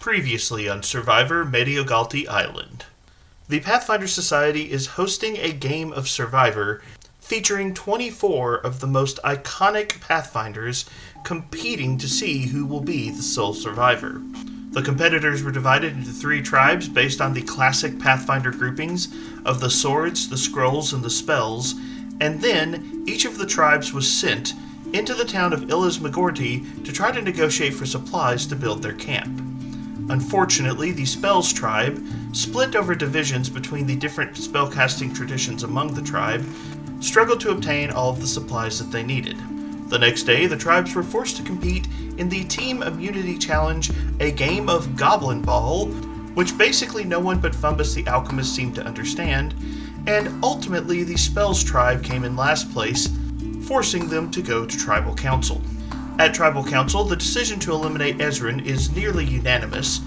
Previously on Survivor Mediogalti Island. The Pathfinder Society is hosting a game of Survivor featuring 24 of the most iconic Pathfinders competing to see who will be the sole survivor. The competitors were divided into 3 tribes based on the classic Pathfinder groupings of the swords, the scrolls, and the spells, and then each of the tribes was sent into the town of Illismagorti to try to negotiate for supplies to build their camp. Unfortunately, the Spells tribe split over divisions between the different spellcasting traditions among the tribe, struggled to obtain all of the supplies that they needed. The next day, the tribes were forced to compete in the Team Immunity Challenge, a game of Goblin Ball, which basically no one but Fumbus the Alchemist seemed to understand, and ultimately the Spells tribe came in last place, forcing them to go to Tribal Council. At Tribal Council, the decision to eliminate Ezren is nearly unanimous,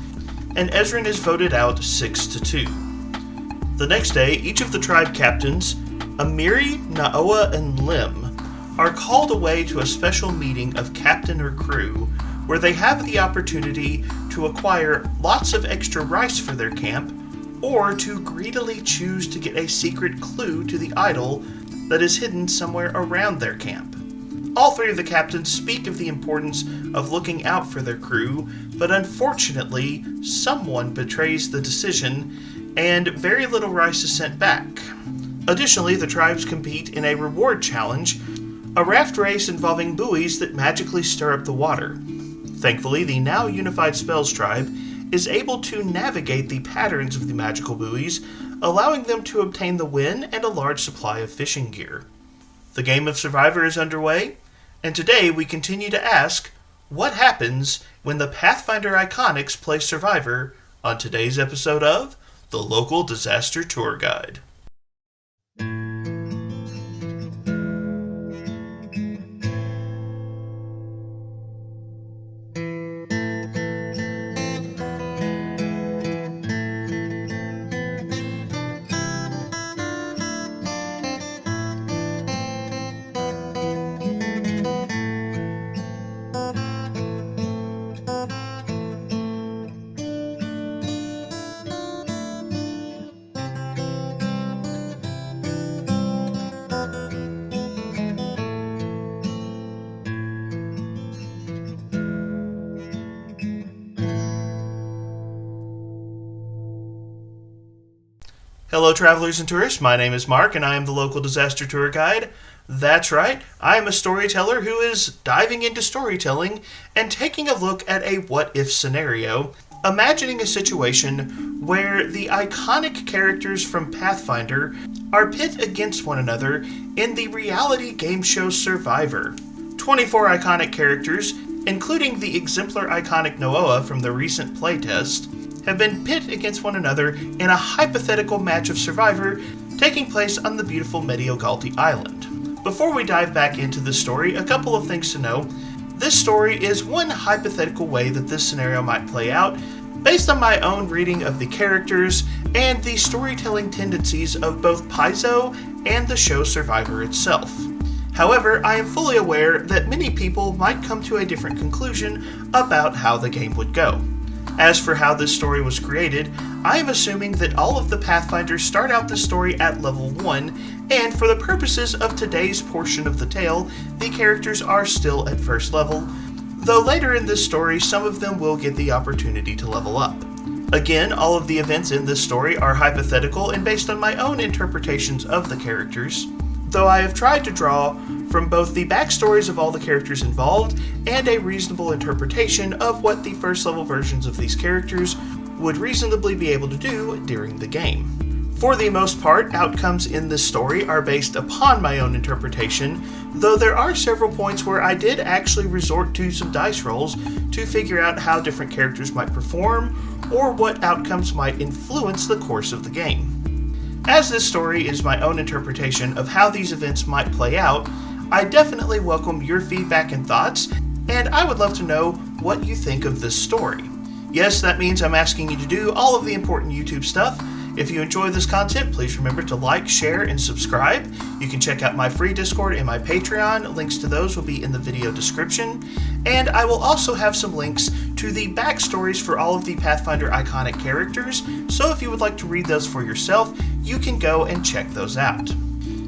and Ezren is voted out 6-2. The next day, each of the tribe captains, Amiri, Naoa, and Lim, are called away to a special meeting of captain or crew, where they have the opportunity to acquire lots of extra rice for their camp, or to greedily choose to get a secret clue to the idol that is hidden somewhere around their camp. All 3 of the captains speak of the importance of looking out for their crew, but unfortunately, someone betrays the decision, and very little rice is sent back. Additionally, the tribes compete in a reward challenge, a raft race involving buoys that magically stir up the water. Thankfully, the now unified Spells tribe is able to navigate the patterns of the magical buoys, allowing them to obtain the win and a large supply of fishing gear. The game of Survivor is underway, and today we continue to ask, what happens when the Pathfinder Iconics play Survivor on today's episode of The Local Disaster Tour Guide. Hello travelers and tourists, my name is Mark and I am the local disaster tour guide. That's right, I am a storyteller who is diving into storytelling and taking a look at a what-if scenario, imagining a situation where the iconic characters from Pathfinder are pit against one another in the reality game show Survivor. 24 iconic characters, including the exemplar iconic Noah from the recent playtest, have been pit against one another in a hypothetical match of Survivor taking place on the beautiful Mediogalti Island. Before we dive back into this story, a couple of things to know. This story is one hypothetical way that this scenario might play out, based on my own reading of the characters and the storytelling tendencies of both Paizo and the show Survivor itself. However, I am fully aware that many people might come to a different conclusion about how the game would go. As for how this story was created, I am assuming that all of the Pathfinders start out this story at level 1, and for the purposes of today's portion of the tale, the characters are still at first level, though later in this story some of them will get the opportunity to level up. Again, all of the events in this story are hypothetical and based on my own interpretations of the characters, though I have tried to draw from both the backstories of all the characters involved and a reasonable interpretation of what the first level versions of these characters would reasonably be able to do during the game. For the most part, outcomes in this story are based upon my own interpretation, though there are several points where I did actually resort to some dice rolls to figure out how different characters might perform or what outcomes might influence the course of the game. As this story is my own interpretation of how these events might play out, I definitely welcome your feedback and thoughts, and I would love to know what you think of this story. Yes, that means I'm asking you to do all of the important YouTube stuff, If you enjoy this content, please remember to like, share, and subscribe. You can check out my free Discord and my Patreon. Links to those will be in the video description. And I will also have some links to the backstories for all of the Pathfinder Iconic characters, so if you would like to read those for yourself, you can go and check those out.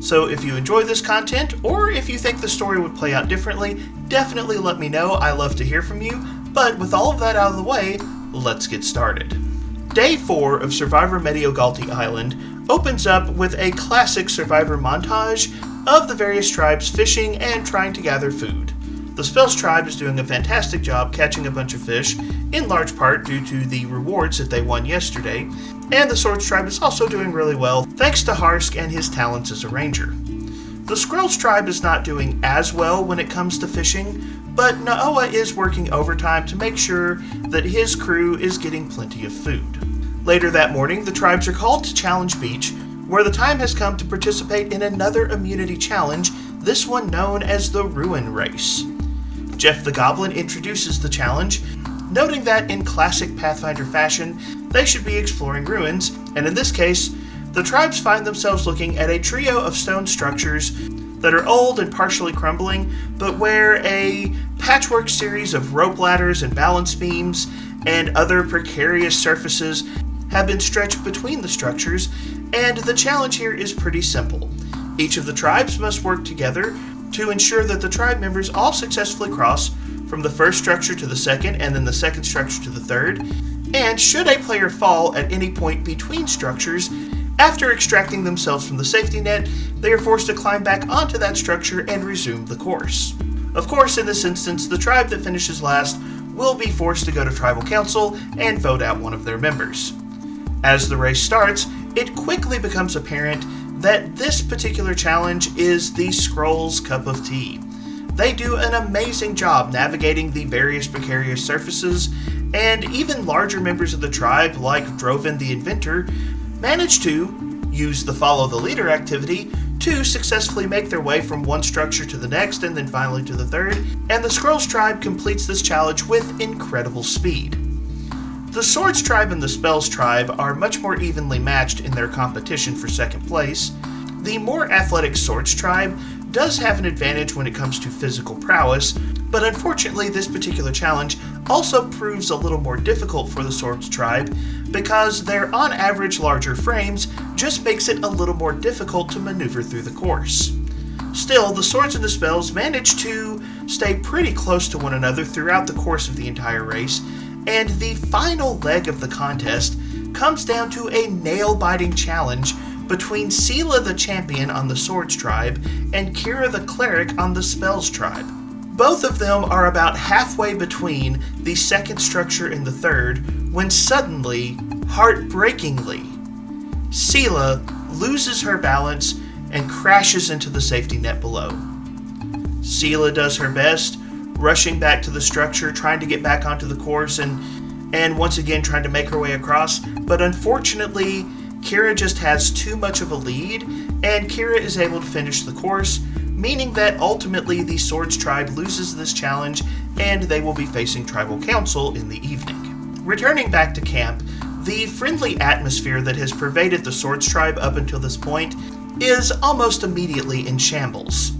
So if you enjoy this content, or if you think the story would play out differently, definitely let me know. I love to hear from you. But with all of that out of the way, let's get started. Day 4 of Survivor Mediogalti Island opens up with a classic Survivor montage of the various tribes fishing and trying to gather food. The Spells tribe is doing a fantastic job catching a bunch of fish, in large part due to the rewards that they won yesterday, and the Swords tribe is also doing really well thanks to Harsk and his talents as a ranger. The Scrolls tribe is not doing as well when it comes to fishing, but Naoa is working overtime to make sure that his crew is getting plenty of food. Later that morning, the tribes are called to Challenge Beach, where the time has come to participate in another immunity challenge, this one known as the Ruin Race. Jeff the Goblin introduces the challenge, noting that in classic Pathfinder fashion, they should be exploring ruins, and in this case, the tribes find themselves looking at a trio of stone structures that are old and partially crumbling, but where a patchwork series of rope ladders and balance beams and other precarious surfaces have been stretched between the structures, and the challenge here is pretty simple. Each of the tribes must work together to ensure that the tribe members all successfully cross from the first structure to the second, and then the second structure to the third, and should a player fall at any point between structures, after extracting themselves from the safety net, they are forced to climb back onto that structure and resume the course. Of course, in this instance, the tribe that finishes last will be forced to go to Tribal Council and vote out one of their members. As the race starts, it quickly becomes apparent that this particular challenge is the Scrolls' cup of tea. They do an amazing job navigating the various precarious surfaces, and even larger members of the tribe, like Droven the Inventor, manage to use the Follow the Leader activity to successfully make their way from one structure to the next and then finally to the third, and the Scrolls tribe completes this challenge with incredible speed. The Swords tribe and the Spells tribe are much more evenly matched in their competition for second place. The more athletic Swords tribe does have an advantage when it comes to physical prowess, but unfortunately this particular challenge also proves a little more difficult for the Swords tribe because their on average larger frames just makes it a little more difficult to maneuver through the course. Still, the Swords and the Spells manage to stay pretty close to one another throughout the course of the entire race, and the final leg of the contest comes down to a nail-biting challenge between Sela the Champion on the Swords tribe and Kira the Cleric on the Spells tribe. Both of them are about halfway between the second structure and the third when suddenly, heartbreakingly, Sela loses her balance and crashes into the safety net below. Sela does her best, rushing back to the structure, trying to get back onto the course and once again trying to make her way across, but unfortunately, Kira just has too much of a lead, and Kira is able to finish the course, meaning that ultimately the Swords tribe loses this challenge and they will be facing Tribal Council in the evening. Returning back to camp, the friendly atmosphere that has pervaded the Swords tribe up until this point is almost immediately in shambles.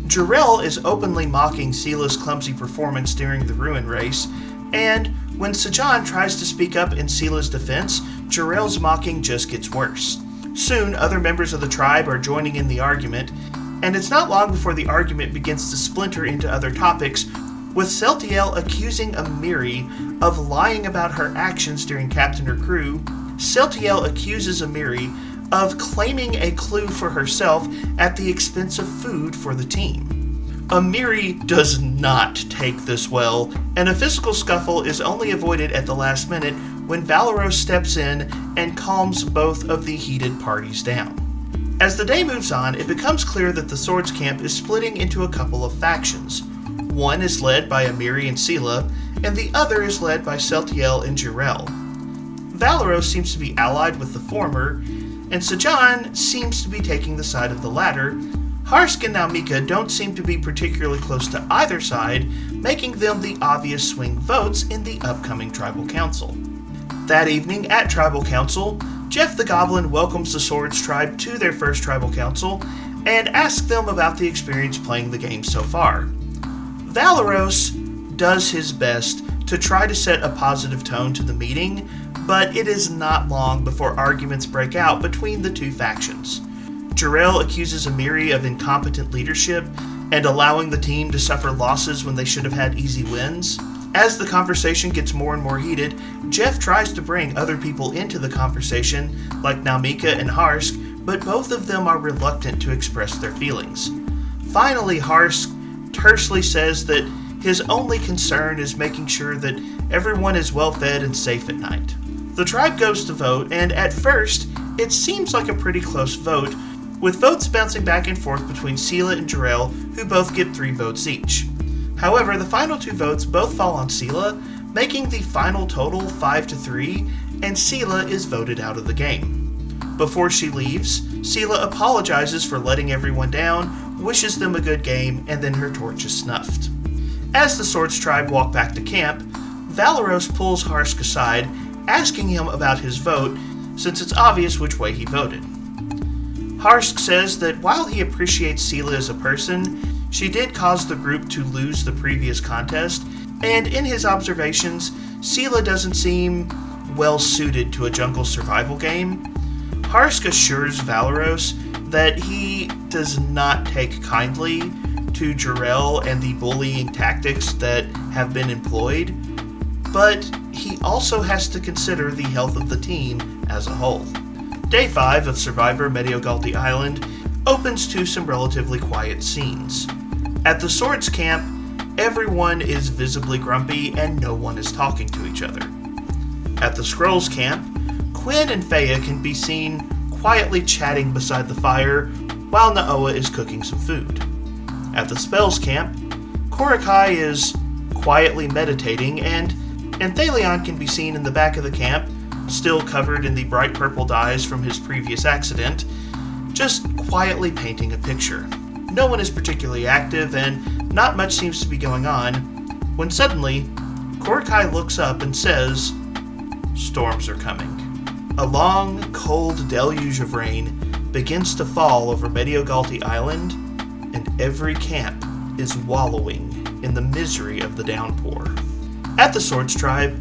Jarrell is openly mocking Sela's clumsy performance during the Ruin Race, and when Sajan tries to speak up in Sela's defense, Jarrell's mocking just gets worse. Soon, other members of the tribe are joining in the argument, and it's not long before the argument begins to splinter into other topics, with Celtiel accusing Amiri of lying about her actions during Captain or Crew. Celtiel accuses Amiri of claiming a clue for herself at the expense of food for the team. Amiri does not take this well, and a physical scuffle is only avoided at the last minute when Valeros steps in and calms both of the heated parties down. As the day moves on, it becomes clear that the Swords camp is splitting into a couple of factions. One is led by Amiri and Sela, and the other is led by Celtiel and Jarrell. Valeros seems to be allied with the former, and Sajan seems to be taking the side of the latter. Harsk and Naumika don't seem to be particularly close to either side, making them the obvious swing votes in the upcoming Tribal Council. That evening at Tribal Council, Jeff the Goblin welcomes the Swords tribe to their first tribal council and asks them about the experience playing the game so far. Valeros does his best to try to set a positive tone to the meeting, but it is not long before arguments break out between the two factions. Jarrell accuses Amiri of incompetent leadership and allowing the team to suffer losses when they should have had easy wins. As the conversation gets more and more heated, Jeff tries to bring other people into the conversation, like Naumika and Harsk, but both of them are reluctant to express their feelings. Finally, Harsk tersely says that his only concern is making sure that everyone is well fed and safe at night. The tribe goes to vote, and at first, it seems like a pretty close vote, with votes bouncing back and forth between Sela and Jarrell, who both get 3 votes each. However, the final 2 votes both fall on Sela, making the final total 5-3, and Sela is voted out of the game. Before she leaves, Sela apologizes for letting everyone down, wishes them a good game, and then her torch is snuffed. As the Swords tribe walk back to camp, Valeros pulls Harsk aside, asking him about his vote, since it's obvious which way he voted. Harsk says that while he appreciates Sela as a person, she did cause the group to lose the previous contest, and in his observations, Sela doesn't seem well suited to a jungle survival game. Harsk assures Valeros that he does not take kindly to Jarrell and the bullying tactics that have been employed, but he also has to consider the health of the team as a whole. Day 5 of Survivor Mediogalti Island opens to some relatively quiet scenes. At the Swords camp, everyone is visibly grumpy and no one is talking to each other. At the Scrolls camp, Quinn and Fea can be seen quietly chatting beside the fire while Naoa is cooking some food. At the Spells camp, Korakai is quietly meditating, and Anthelion can be seen in the back of the camp, still covered in the bright purple dyes from his previous accident, just quietly painting a picture. No one is particularly active, and not much seems to be going on, when suddenly, Korakai looks up and says, "Storms are coming." A long, cold deluge of rain begins to fall over Mediogalti Island, and every camp is wallowing in the misery of the downpour. At the Swords tribe,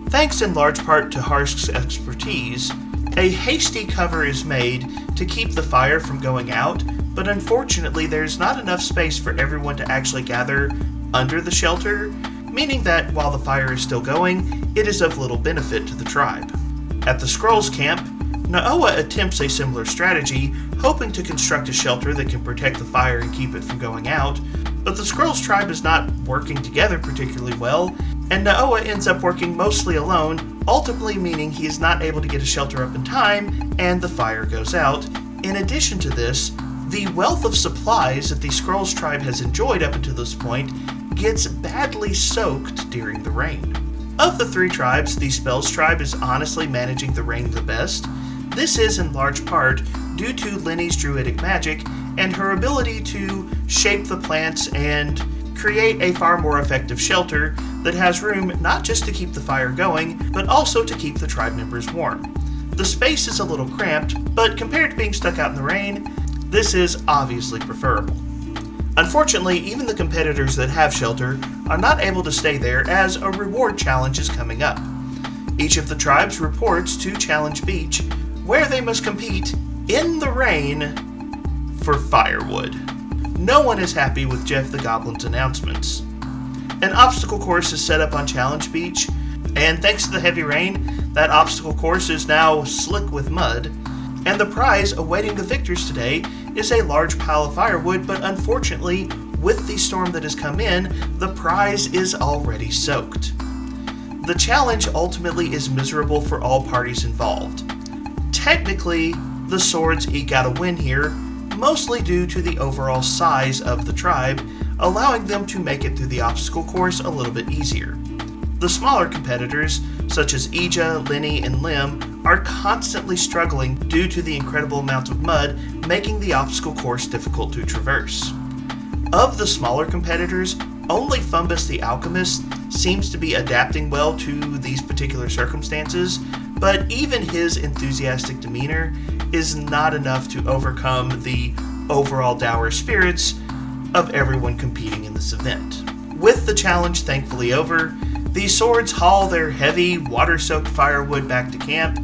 thanks in large part to Harsk's expertise, a hasty cover is made to keep the fire from going out, but unfortunately there's not enough space for everyone to actually gather under the shelter, meaning that while the fire is still going, it is of little benefit to the tribe. At the Scrolls camp, Naoa attempts a similar strategy, hoping to construct a shelter that can protect the fire and keep it from going out, but the Scrolls tribe is not working together particularly well, and Naoa ends up working mostly alone, ultimately meaning he is not able to get a shelter up in time, and the fire goes out. In addition to this, the wealth of supplies that the Scrolls tribe has enjoyed up until this point gets badly soaked during the rain. Of the 3 tribes, the Spells tribe is honestly managing the rain the best. This is in large part due to Lenny's druidic magic and her ability to shape the plants and create a far more effective shelter that has room not just to keep the fire going, but also to keep the tribe members warm. The space is a little cramped, but compared to being stuck out in the rain, this is obviously preferable. Unfortunately, even the competitors that have shelter are not able to stay there as a reward challenge is coming up. Each of the tribes reports to Challenge Beach, where they must compete in the rain for firewood. No one is happy with Jeff the Goblin's announcements. An obstacle course is set up on Challenge Beach, and thanks to the heavy rain, that obstacle course is now slick with mud, and the prize awaiting the victors today is a large pile of firewood, but unfortunately, with the storm that has come in, the prize is already soaked. The challenge ultimately is miserable for all parties involved. Technically, the Swords eke out a win here, mostly due to the overall size of the tribe, allowing them to make it through the obstacle course a little bit easier. The smaller competitors, such as Ija, Lenny, and Lim, are constantly struggling due to the incredible amount of mud, making the obstacle course difficult to traverse. Of the smaller competitors, only Fumbus the Alchemist seems to be adapting well to these particular circumstances, but even his enthusiastic demeanor is not enough to overcome the overall dour spirits of everyone competing in this event. With the challenge thankfully over, the swords haul their heavy, water-soaked firewood back to camp,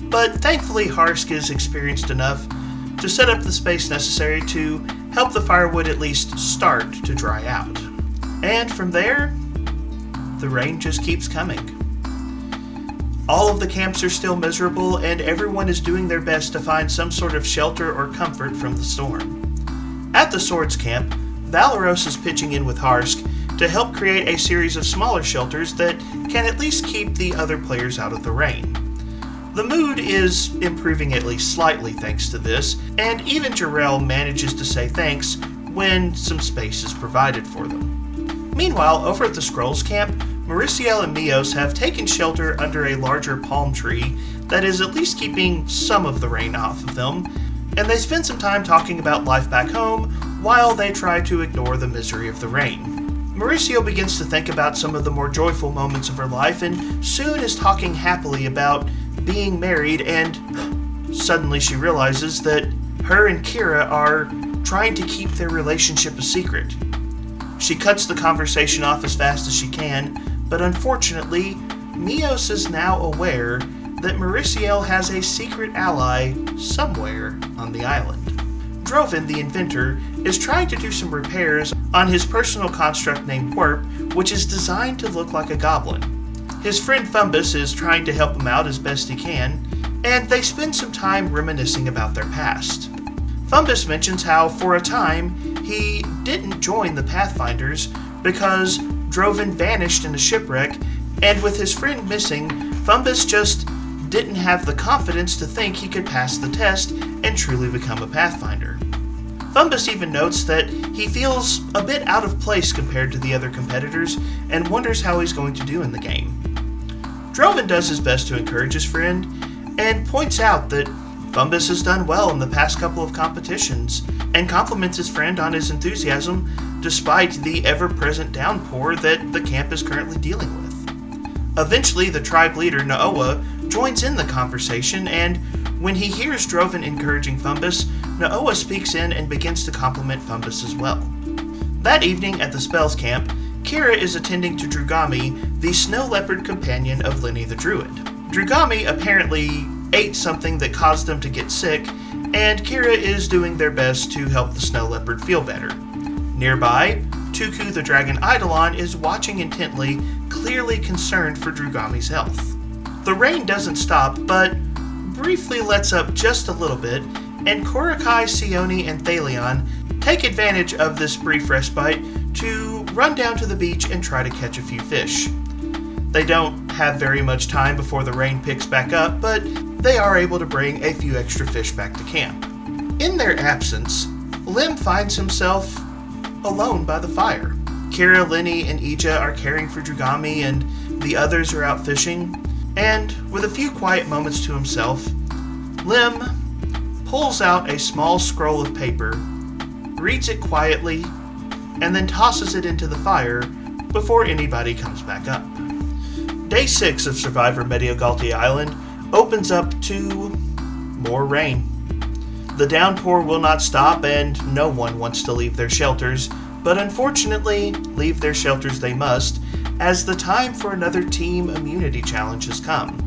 but thankfully Harsk is experienced enough to set up the space necessary to help the firewood at least start to dry out. And from there, the rain just keeps coming. All of the camps are still miserable, and everyone is doing their best to find some sort of shelter or comfort from the storm. At the Swords Camp, Valeros is pitching in with Harsk to help create a series of smaller shelters that can at least keep the other players out of the rain. The mood is improving at least slightly thanks to this, and even Jarrell manages to say thanks when some space is provided for them. Meanwhile, over at the Scrolls Camp, Mauriciel and Mios have taken shelter under a larger palm tree that is at least keeping some of the rain off of them, and they spend some time talking about life back home while they try to ignore the misery of the rain. Mauricio begins to think about some of the more joyful moments of her life and soon is talking happily about being married, and suddenly she realizes that her and Kira are trying to keep their relationship a secret. She cuts the conversation off as fast as she can, but unfortunately, Mios is now aware that Mauriciel has a secret ally somewhere on the island. Drovin, the inventor, is trying to do some repairs on his personal construct named Warp, which is designed to look like a goblin. His friend Fumbus is trying to help him out as best he can, and they spend some time reminiscing about their past. Fumbus mentions how, for a time, he didn't join the Pathfinders because Drovin vanished in a shipwreck, and with his friend missing, Fumbus just didn't have the confidence to think he could pass the test and truly become a Pathfinder. Fumbus even notes that he feels a bit out of place compared to the other competitors and wonders how he's going to do in the game. Drovin does his best to encourage his friend and points out that Fumbus has done well in the past couple of competitions and compliments his friend on his enthusiasm despite the ever-present downpour that the camp is currently dealing with. Eventually, the tribe leader, Naoa, joins in the conversation, and when he hears Drovin encouraging Fumbus, Naoa speaks in and begins to compliment Fumbus as well. That evening at the Spells Camp, Kira is attending to Drugami, the snow leopard companion of Lenny the Druid. Drugami apparently ate something that caused them to get sick, and Kira is doing their best to help the snow leopard feel better. Nearby, Tuku the dragon Eidolon is watching intently, clearly concerned for Drugami's health. The rain doesn't stop, but briefly lets up just a little bit, and Korakai, Sione, and Thalion take advantage of this brief respite to run down to the beach and try to catch a few fish. They don't have very much time before the rain picks back up, but they are able to bring a few extra fish back to camp. In their absence, Lim finds himself alone by the fire. Kira, Lenny, and Ija are caring for Drugami, and the others are out fishing. And with a few quiet moments to himself, Lim pulls out a small scroll of paper, reads it quietly, and then tosses it into the fire before anybody comes back up. Day 6 of Survivor Mediogalti Island opens up to more rain. The downpour will not stop, and no one wants to leave their shelters, but unfortunately, leave their shelters they must, as the time for another team immunity challenge has come.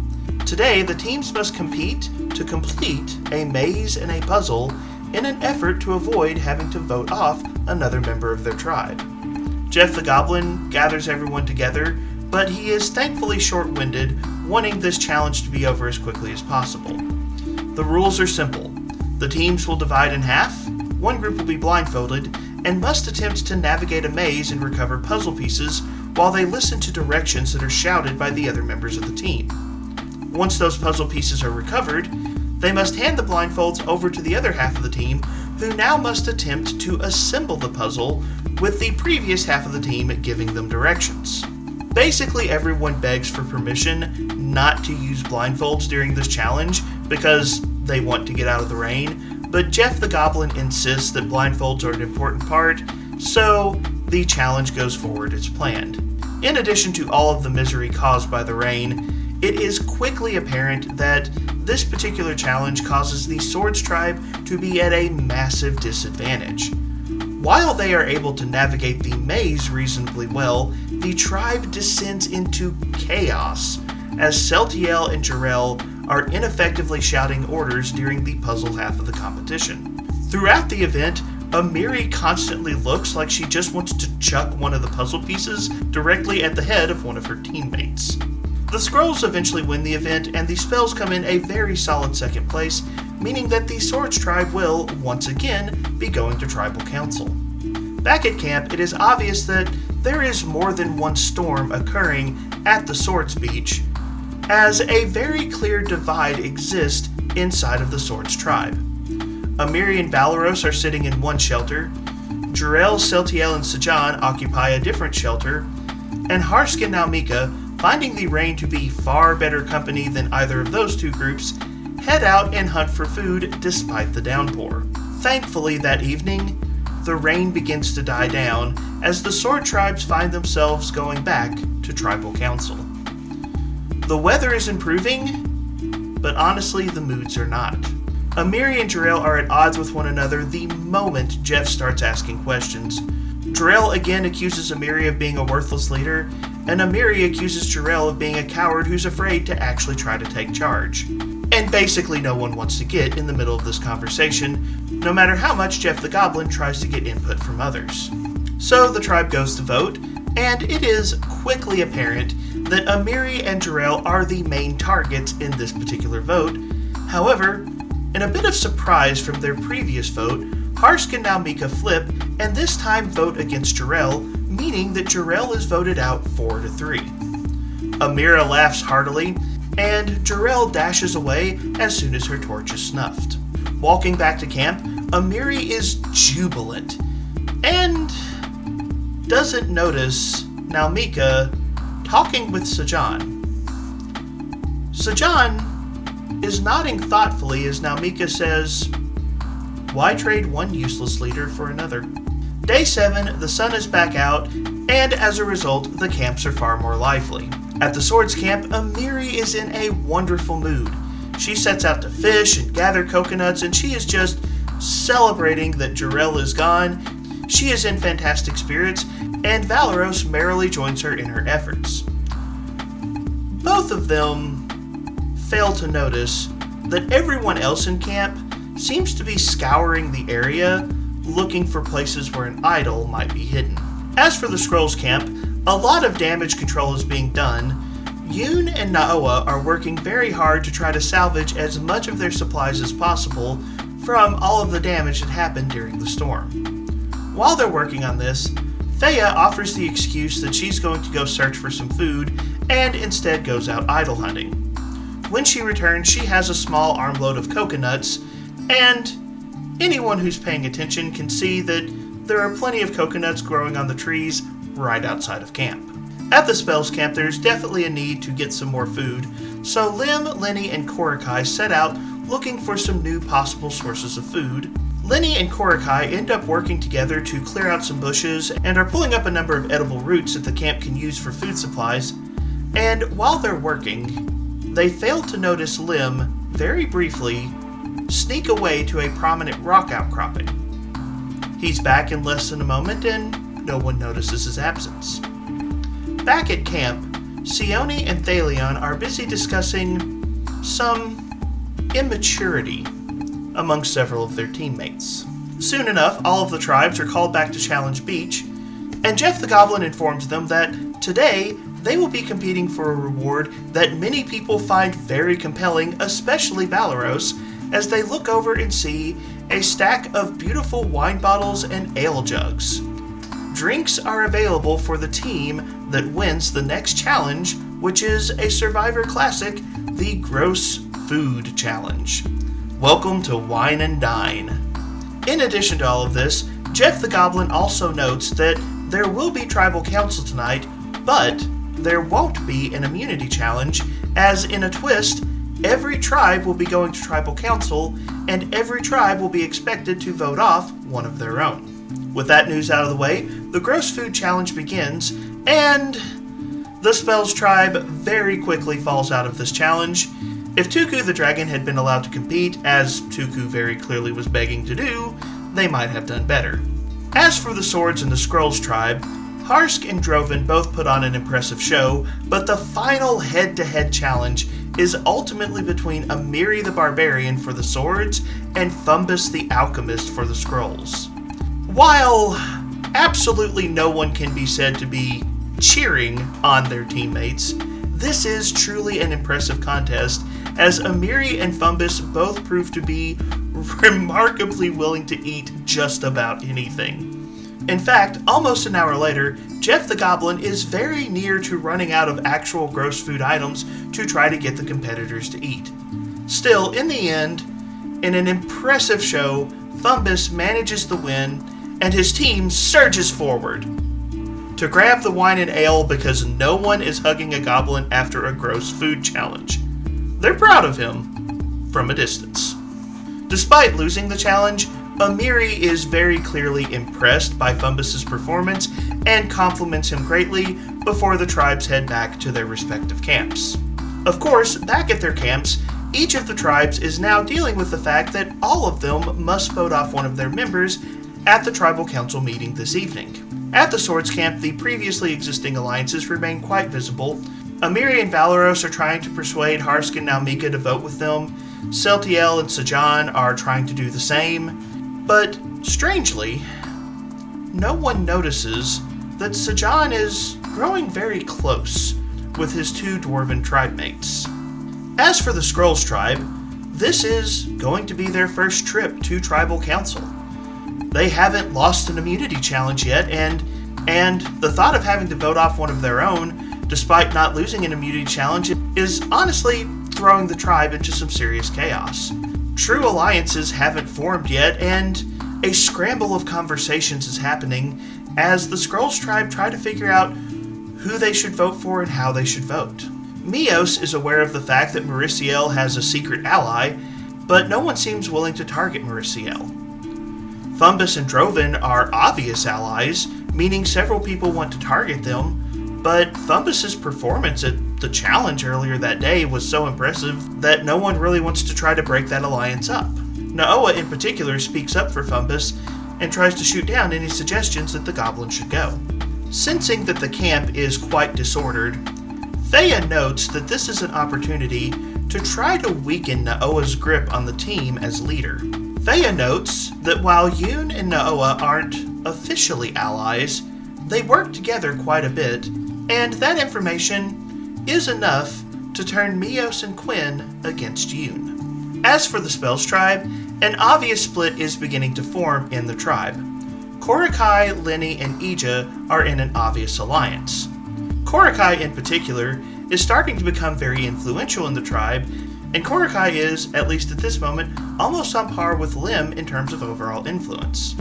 Today, the teams must compete to complete a maze and a puzzle in an effort to avoid having to vote off another member of their tribe. Jeff the Goblin gathers everyone together, but he is thankfully short-winded, wanting this challenge to be over as quickly as possible. The rules are simple. The teams will divide in half, one group will be blindfolded, and must attempt to navigate a maze and recover puzzle pieces while they listen to directions that are shouted by the other members of the team. Once those puzzle pieces are recovered, they must hand the blindfolds over to the other half of the team, who now must attempt to assemble the puzzle with the previous half of the team giving them directions. Basically, everyone begs for permission not to use blindfolds during this challenge because they want to get out of the rain, but Jeff the Goblin insists that blindfolds are an important part, so the challenge goes forward as planned. In addition to all of the misery caused by the rain, it is quickly apparent that this particular challenge causes the Swords Tribe to be at a massive disadvantage. While they are able to navigate the maze reasonably well, the tribe descends into chaos as Celtiel and Jarrell are ineffectively shouting orders during the puzzle half of the competition. Throughout the event, Amiri constantly looks like she just wants to chuck one of the puzzle pieces directly at the head of one of her teammates. The Scrolls eventually win the event, and the spells come in a very solid second place, meaning that the Swords Tribe will, once again, be going to Tribal Council. Back at camp, it is obvious that there is more than one storm occurring at the Swords Beach, as a very clear divide exists inside of the Swords Tribe. Amiri and Valeros are sitting in one shelter, Jarrell, Celtiel, and Sajan occupy a different shelter, and Harsk and Naumika, finding the rain to be far better company than either of those two groups, head out and hunt for food despite the downpour. Thankfully, that evening, the rain begins to die down as the Sword Tribes find themselves going back to Tribal Council. The weather is improving, but honestly, the moods are not. Amiri and Jarrell are at odds with one another the moment Jeff starts asking questions. Jarrell again accuses Amiri of being a worthless leader, and Amiri accuses Jarrell of being a coward who's afraid to actually try to take charge. And basically no one wants to get in the middle of this conversation, no matter how much Jeff the Goblin tries to get input from others. So the tribe goes to vote, and it is quickly apparent that Amiri and Jarrell are the main targets in this particular vote. However, in a bit of surprise from their previous vote, Harsk and Naumika flip, and this time vote against Jarrell, meaning that Jarrell is voted out 4-3. Amira laughs heartily, and Jarrell dashes away as soon as her torch is snuffed. Walking back to camp, Amiri is jubilant, and doesn't notice Naumika talking with Sajan. Sajan is nodding thoughtfully as Naumika says, "Why trade one useless leader for another?" Day 7, the sun is back out, and as a result, the camps are far more lively. At the Swords Camp, Amiri is in a wonderful mood. She sets out to fish and gather coconuts, and she is just celebrating that Jarrell is gone. She is in fantastic spirits, and Valeros merrily joins her in her efforts. Both of them fail to notice that everyone else in camp seems to be scouring the area, looking for places where an idol might be hidden. As for the Scrolls camp, a lot of damage control is being done. Yoon and Naoa are working very hard to try to salvage as much of their supplies as possible from all of the damage that happened during the storm. While they're working on this, Thea offers the excuse that she's going to go search for some food and instead goes out idol hunting. When she returns, she has a small armload of coconuts, and anyone who's paying attention can see that there are plenty of coconuts growing on the trees right outside of camp. At the Spells Camp, there's definitely a need to get some more food, so Lim, Lenny, and Korakai set out looking for some new possible sources of food. Lenny and Korakai end up working together to clear out some bushes and are pulling up a number of edible roots that the camp can use for food supplies, and while they're working, they fail to notice Lim, very briefly, sneak away to a prominent rock outcropping. He's back in less than a moment, and no one notices his absence. Back at camp, Sione and Thalion are busy discussing some immaturity among several of their teammates. Soon enough, all of the tribes are called back to Challenge Beach, and Jeff the Goblin informs them that today they will be competing for a reward that many people find very compelling, especially Valeros, as they look over and see a stack of beautiful wine bottles and ale jugs. Drinks are available for the team that wins the next challenge, which is a Survivor Classic, the Gross Food Challenge. Welcome to Wine and Dine. In addition to all of this, Jeff the Goblin also notes that there will be Tribal Council tonight, but there won't be an immunity challenge, as in a twist, every tribe will be going to Tribal Council, and every tribe will be expected to vote off one of their own. With that news out of the way, the Gross Food Challenge begins, and The Spells tribe very quickly falls out of this challenge. If Tuku the dragon had been allowed to compete, as Tuku very clearly was begging to do, they might have done better. As for the Swords and the Scrolls tribe, Harsk and Droven both put on an impressive show, but the final head-to-head challenge is ultimately between Amiri the Barbarian for the Swords and Fumbus the Alchemist for the Scrolls. While absolutely no one can be said to be cheering on their teammates, this is truly an impressive contest, as Amiri and Fumbus both prove to be remarkably willing to eat just about anything. In fact, almost an hour later, Jeff the Goblin is very near to running out of actual gross food items to try to get the competitors to eat. Still, in the end, in an impressive show, Fumbus manages the win, and his team surges forward to grab the wine and ale because no one is hugging a goblin after a gross food challenge. They're proud of him from a distance. Despite losing the challenge, Amiri is very clearly impressed by Fumbus's performance and compliments him greatly before the tribes head back to their respective camps. Of course, back at their camps, each of the tribes is now dealing with the fact that all of them must vote off one of their members at the tribal council meeting this evening. At the Swords camp, the previously existing alliances remain quite visible. Amiri and Valoros are trying to persuade Harsk and Naumika to vote with them. Celtiel and Sajan are trying to do the same. But, strangely, no one notices that Sajan is growing very close with his two dwarven tribe mates. As for the Scrolls tribe, this is going to be their first trip to tribal council. They haven't lost an immunity challenge yet, and the thought of having to vote off one of their own, despite not losing an immunity challenge, is honestly throwing the tribe into some serious chaos. True alliances haven't formed yet, and a scramble of conversations is happening as the Scrolls tribe try to figure out who they should vote for and how they should vote. Mios is aware of the fact that Marisciel has a secret ally, but no one seems willing to target Marisciel. Fumbus and Droven are obvious allies, meaning several people want to target them, but Fumbus's performance at the challenge earlier that day was so impressive that no one really wants to try to break that alliance up. Naoa in particular speaks up for Fumbus and tries to shoot down any suggestions that the goblin should go. Sensing that the camp is quite disordered, Thea notes that this is an opportunity to try to weaken Naoa's grip on the team as leader. Thea notes that while Yoon and Naoa aren't officially allies, they work together quite a bit, and that information is enough to turn Mios and Quinn against Yoon. As for the Spells tribe, an obvious split is beginning to form in the tribe. Korakai, Lenny, and Ija are in an obvious alliance. Korakai in particular is starting to become very influential in the tribe, and Korakai is, at least at this moment, almost on par with Lim in terms of overall influence.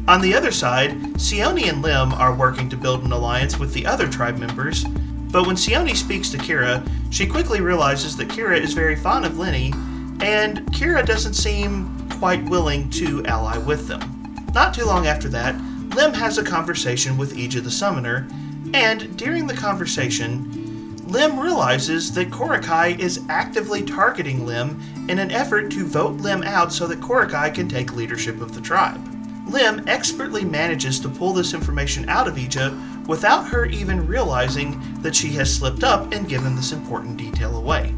On the other side, Sione and Lim are working to build an alliance with the other tribe members, but when Sione speaks to Kira, she quickly realizes that Kira is very fond of Lenny, and Kira doesn't seem quite willing to ally with them. Not too long after that, Lim has a conversation with Ija the Summoner, and during the conversation, Lim realizes that Korakai is actively targeting Lim in an effort to vote Lim out so that Korakai can take leadership of the tribe. Lim expertly manages to pull this information out of Ija without her even realizing that she has slipped up and given this important detail away.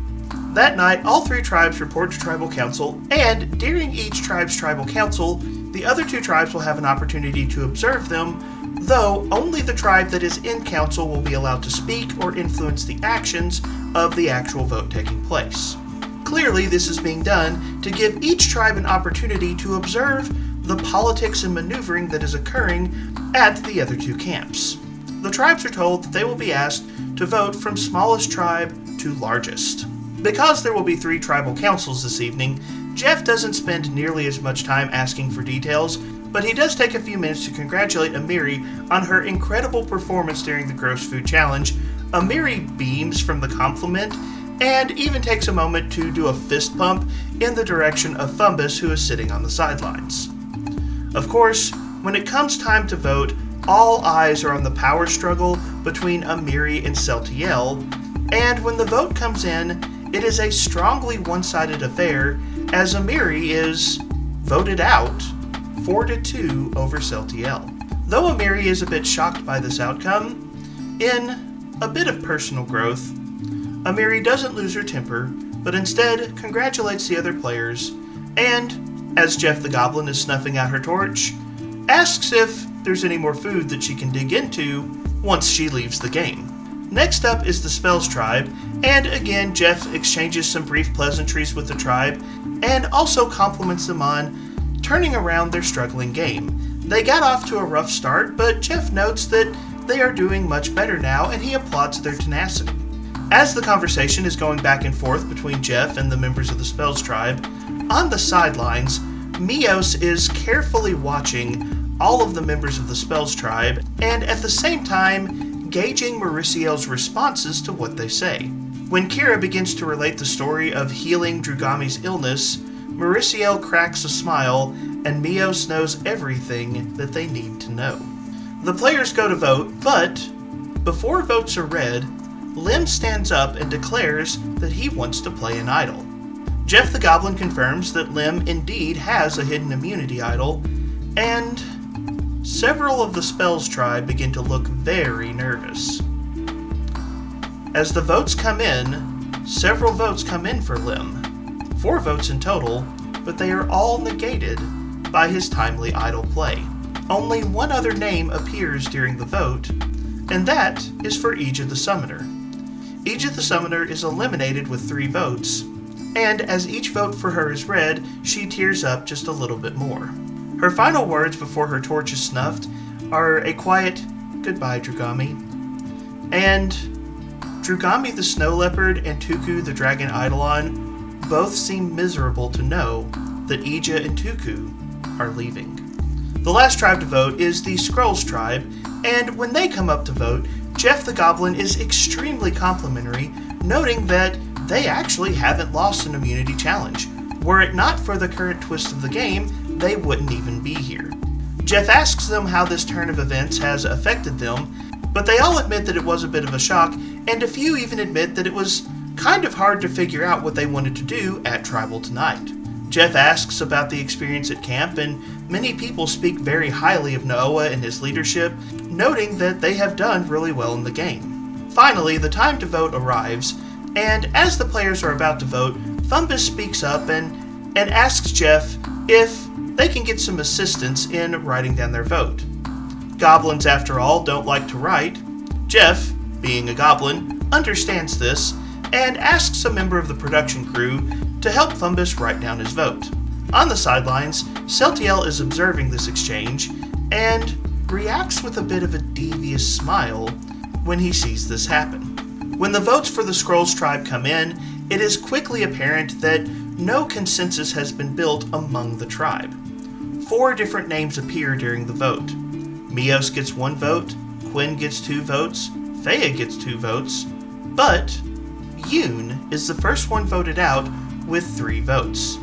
That night, all three tribes report to tribal council, and during each tribe's tribal council, the other two tribes will have an opportunity to observe them, though only the tribe that is in council will be allowed to speak or influence the actions of the actual vote taking place. Clearly, this is being done to give each tribe an opportunity to observe the politics and maneuvering that is occurring at the other two camps. The tribes are told that they will be asked to vote from smallest tribe to largest. Because there will be 3 tribal councils this evening, Jeff doesn't spend nearly as much time asking for details, but he does take a few minutes to congratulate Amiri on her incredible performance during the Gross Food Challenge. Amiri beams from the compliment, and even takes a moment to do a fist pump in the direction of Fumbus, who is sitting on the sidelines. Of course, when it comes time to vote, all eyes are on the power struggle between Amiri and Celtiel, and when the vote comes in, it is a strongly one-sided affair as Amiri is voted out 4-2 over Celtiel. Though Amiri is a bit shocked by this outcome, in a bit of personal growth, Amiri doesn't lose her temper, but instead congratulates the other players, and, as Jeff the Goblin is snuffing out her torch, asks if there's any more food that she can dig into once she leaves the game. Next up is the Spells Tribe, and again Jeff exchanges some brief pleasantries with the tribe, and also compliments them on turning around their struggling game. They got off to a rough start, but Jeff notes that they are doing much better now, and he applauds their tenacity. As the conversation is going back and forth between Jeff and the members of the Spells Tribe, on the sidelines, Mios is carefully watching all of the members of the Spells Tribe, and at the same time, gauging Mauriciel's responses to what they say. When Kira begins to relate the story of healing Drugami's illness, Mauriciel cracks a smile, and Mios knows everything that they need to know. The players go to vote, but before votes are read, Lim stands up and declares that he wants to play an idol. Jeff the Goblin confirms that Lim indeed has a hidden immunity idol, and several of the Spells Tribe begin to look very nervous. As the votes come in, several votes come in for Lim. 4 votes in total, but they are all negated by his timely idol play. Only one other name appears during the vote, and that is for Aegis the Summoner. Aegis the Summoner is eliminated with 3 votes, and as each vote for her is read, she tears up just a little bit more. Her final words before her torch is snuffed are a quiet, "Goodbye, Drugami." And Drugami the Snow Leopard and Tuku the Dragon Eidolon both seem miserable to know that Ija and Tuku are leaving. The last tribe to vote is the Skrulls tribe, and when they come up to vote, Jeff the Goblin is extremely complimentary, noting that they actually haven't lost an immunity challenge. Were it not for the current twist of the game, they wouldn't even be here. Jeff asks them how this turn of events has affected them, but they all admit that it was a bit of a shock, and a few even admit that it was kind of hard to figure out what they wanted to do at Tribal tonight. Jeff asks about the experience at camp, and many people speak very highly of Noah and his leadership, noting that they have done really well in the game. Finally, the time to vote arrives, and as the players are about to vote, Thumbus speaks up and asks Jeff if they can get some assistance in writing down their vote. Goblins, after all, don't like to write. Jeff, being a goblin, understands this and asks a member of the production crew to help Thumbus write down his vote. On the sidelines, Celtiel is observing this exchange and reacts with a bit of a devious smile when he sees this happen. When the votes for the Skrulls tribe come in, it is quickly apparent that no consensus has been built among the tribe. 4 different names appear during the vote. Mios gets 1 vote, Quinn gets 2 votes, Fea gets 2 votes, but Yoon is the first one voted out with 3 votes.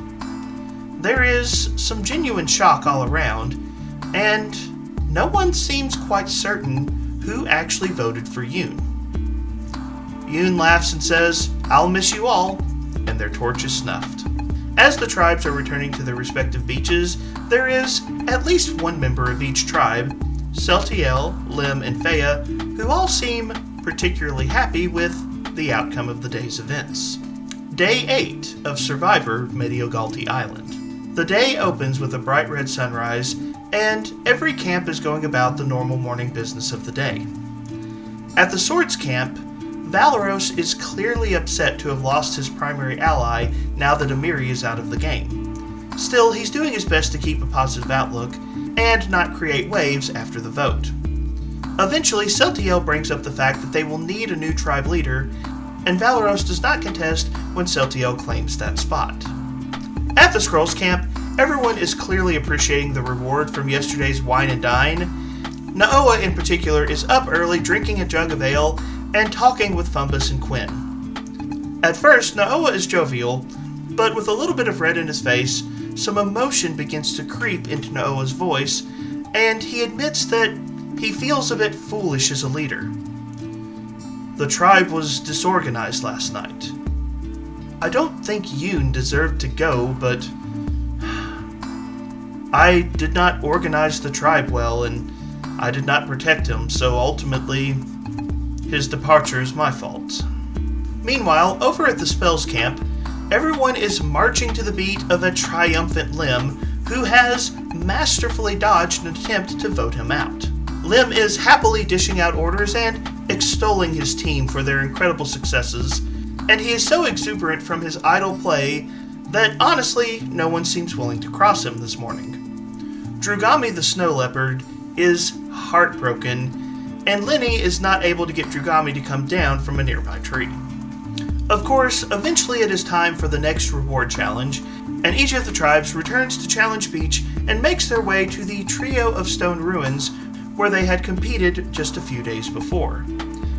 There is some genuine shock all around, and no one seems quite certain who actually voted for Yoon. Yoon laughs and says, "I'll miss you all," and their torch is snuffed. As the tribes are returning to their respective beaches, there is at least one member of each tribe, Celtiel, Lim, and Fea, who all seem particularly happy with the outcome of the day's events. Day 8 of Survivor Mediogalti Island. The day opens with a bright red sunrise, and every camp is going about the normal morning business of the day. At the Swords camp, Valeros is clearly upset to have lost his primary ally now that Amiri is out of the game. Still, he's doing his best to keep a positive outlook and not create waves after the vote. Eventually, Celtiel brings up the fact that they will need a new tribe leader, and Valeros does not contest when Celtiel claims that spot. At the Skrulls camp, everyone is clearly appreciating the reward from yesterday's wine and dine. Naoa in particular is up early drinking a jug of ale and talking with Thumbus and Quinn. At first, Naoa is jovial, but with a little bit of red in his face, some emotion begins to creep into Naoa's voice, and he admits that he feels a bit foolish as a leader. The tribe was disorganized last night. I don't think Yoon deserved to go, but I did not organize the tribe well, and I did not protect him, so ultimately, his departure is my fault. Meanwhile, over at the Spells Camp, everyone is marching to the beat of a triumphant Lim, who has masterfully dodged an attempt to vote him out. Lim is happily dishing out orders and extolling his team for their incredible successes, and he is so exuberant from his idle play that honestly, no one seems willing to cross him this morning. Drugami the Snow Leopard is heartbroken, and Lenny is not able to get Drugami to come down from a nearby tree. Of course, eventually it is time for the next reward challenge, and each of the tribes returns to Challenge Beach and makes their way to the Trio of Stone Ruins where they had competed just a few days before.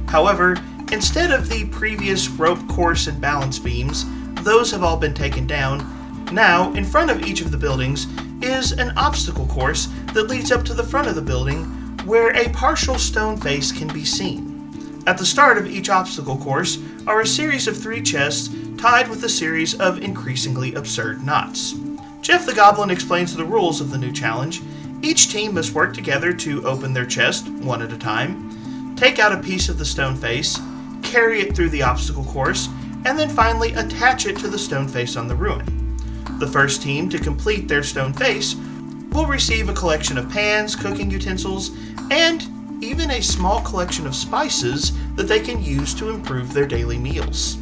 However, instead of the previous rope course and balance beams, those have all been taken down. Now, in front of each of the buildings is an obstacle course that leads up to the front of the building where a partial stone face can be seen. At the start of each obstacle course are a series of 3 chests tied with a series of increasingly absurd knots. Jeff the Goblin explains the rules of the new challenge. Each team must work together to open their chest one at a time, take out a piece of the stone face, carry it through the obstacle course, and then finally attach it to the stone face on the ruin. The first team to complete their stone face will receive a collection of pans, cooking utensils, and even a small collection of spices that they can use to improve their daily meals.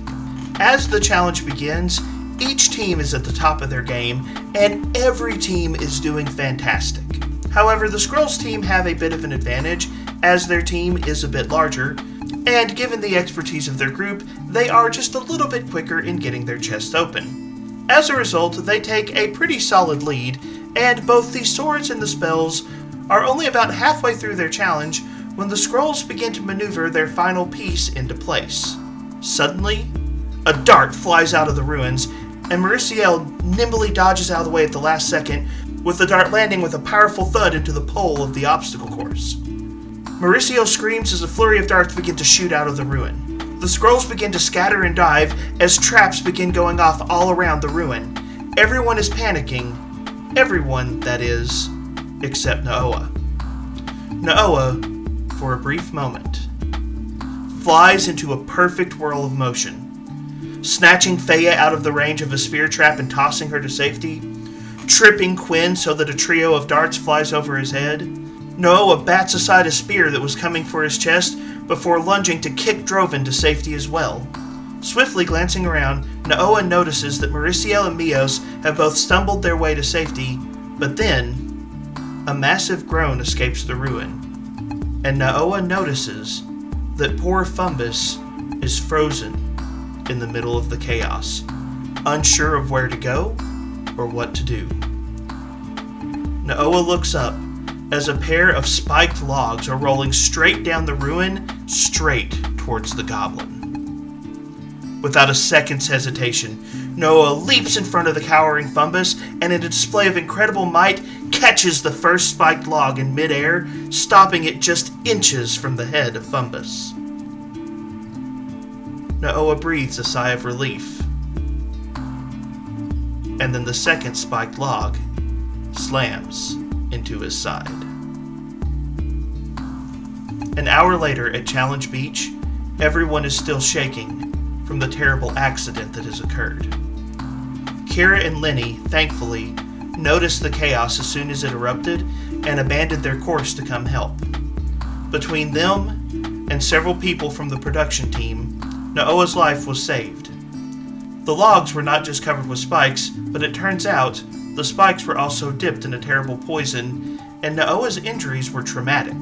As the challenge begins, each team is at the top of their game, and every team is doing fantastic. However, the Skrulls team have a bit of an advantage, as their team is a bit larger, and given the expertise of their group, they are just a little bit quicker in getting their chests open. As a result, they take a pretty solid lead, and both the swords and the spells are only about halfway through their challenge when the Skrulls begin to maneuver their final piece into place. Suddenly, a dart flies out of the ruins, and Mauriciel nimbly dodges out of the way at the last second, with the dart landing with a powerful thud into the pole of the obstacle course. Mauricio screams as a flurry of darts begin to shoot out of the ruin. The Skrulls begin to scatter and dive as traps begin going off all around the ruin. Everyone is panicking. Everyone, that is, except Naoa. Naoa, for a brief moment, flies into a perfect whirl of motion, snatching Thea out of the range of a spear trap and tossing her to safety, tripping Quinn so that a trio of darts flies over his head. Naoa bats aside a spear that was coming for his chest before lunging to kick Droven to safety as well. Swiftly glancing around, Naoa notices that Mauriciel and Mios have both stumbled their way to safety, but then a massive groan escapes the ruin, and Naoa notices that poor Fumbus is frozen in the middle of the chaos, unsure of where to go or what to do. Naoa looks up as a pair of spiked logs are rolling straight down the ruin, straight towards the goblin. Without a second's hesitation, Naoa leaps in front of the cowering Fumbus and in a display of incredible might catches the first spiked log in midair, stopping it just inches from the head of Fumbus. Naoa breathes a sigh of relief, and then the second spiked log slams into his side. An hour later at Challenge Beach, everyone is still shaking from the terrible accident that has occurred. Kira and Lenny, thankfully, noticed the chaos as soon as it erupted and abandoned their course to come help. Between them and several people from the production team, Naoa's life was saved. The logs were not just covered with spikes, but it turns out the spikes were also dipped in a terrible poison, and Naoa's injuries were traumatic.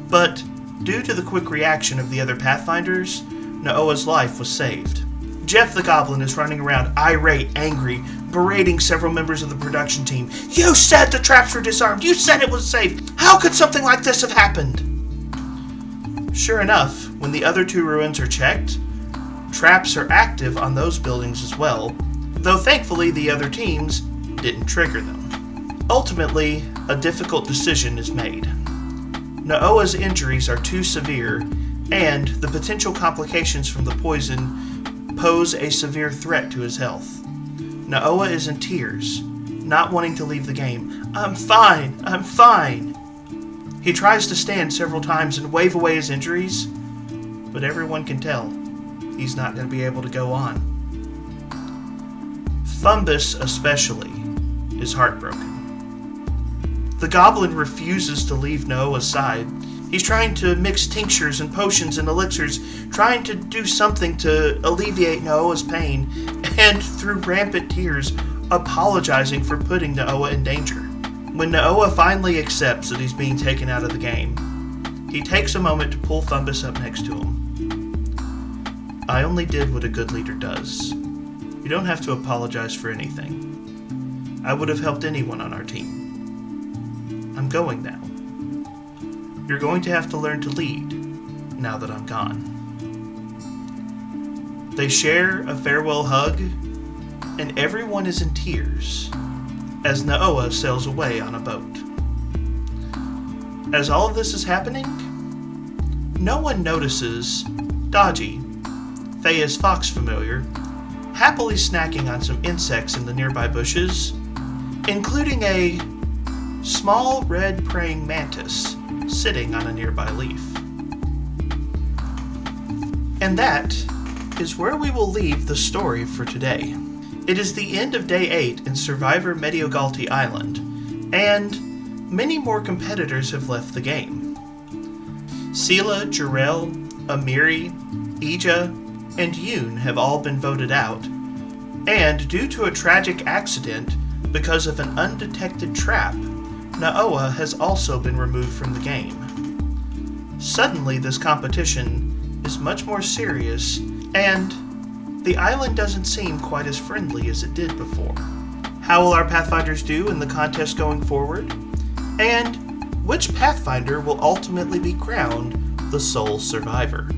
But due to the quick reaction of the other Pathfinders, Naoa's life was saved. Jeff the Goblin is running around irate, angry, berating several members of the production team. "You said the traps were disarmed! You said it was safe! How could something like this have happened?" Sure enough, when the other 2 ruins are checked, traps are active on those buildings as well, though thankfully the other teams didn't trigger them. Ultimately, a difficult decision is made. Naoa's injuries are too severe, and the potential complications from the poison pose a severe threat to his health. Naoa is in tears, not wanting to leave the game. I'm fine. He tries to stand several times and wave away his injuries, but everyone can tell he's not going to be able to go on. Fumbus, especially, is heartbroken. The goblin refuses to leave Naoa's side. He's trying to mix tinctures and potions and elixirs, trying to do something to alleviate Naoa's pain, and through rampant tears, apologizing for putting Naoa in danger. When Naoa finally accepts that he's being taken out of the game, he takes a moment to pull Fumbus up next to him. I only did what a good leader does. You don't have to apologize for anything. I would have helped anyone on our team. I'm going now. You're going to have to learn to lead now that I'm gone. They share a farewell hug, and everyone is in tears as Naoa sails away on a boat. As all of this is happening, no one notices Dodgy, Feya's fox familiar, happily snacking on some insects in the nearby bushes, including a small red praying mantis sitting on a nearby leaf. And that is where we will leave the story for today. It is the end of Day 8 in Survivor Mediogalti Island, and many more competitors have left the game. Sela, Jarell, Amiri, Ija, and Yoon have all been voted out, and due to a tragic accident because of an undetected trap, Naoa has also been removed from the game. Suddenly, this competition is much more serious, and the island doesn't seem quite as friendly as it did before. How will our Pathfinders do in the contest going forward? And which Pathfinder will ultimately be crowned the sole survivor?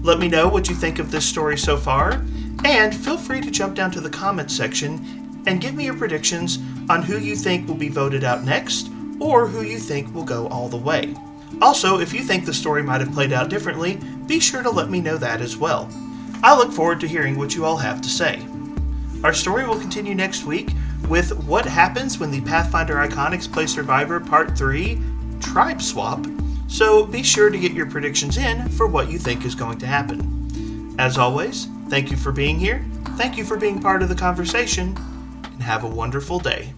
Let me know what you think of this story so far, and feel free to jump down to the comments section and give me your predictions on who you think will be voted out next, or who you think will go all the way. Also, if you think the story might have played out differently, be sure to let me know that as well. I look forward to hearing what you all have to say. Our story will continue next week with what happens when the Pathfinder Iconics play Survivor Part 3, Tribe Swap, so be sure to get your predictions in for what you think is going to happen. As always, thank you for being here, thank you for being part of the conversation, and have a wonderful day.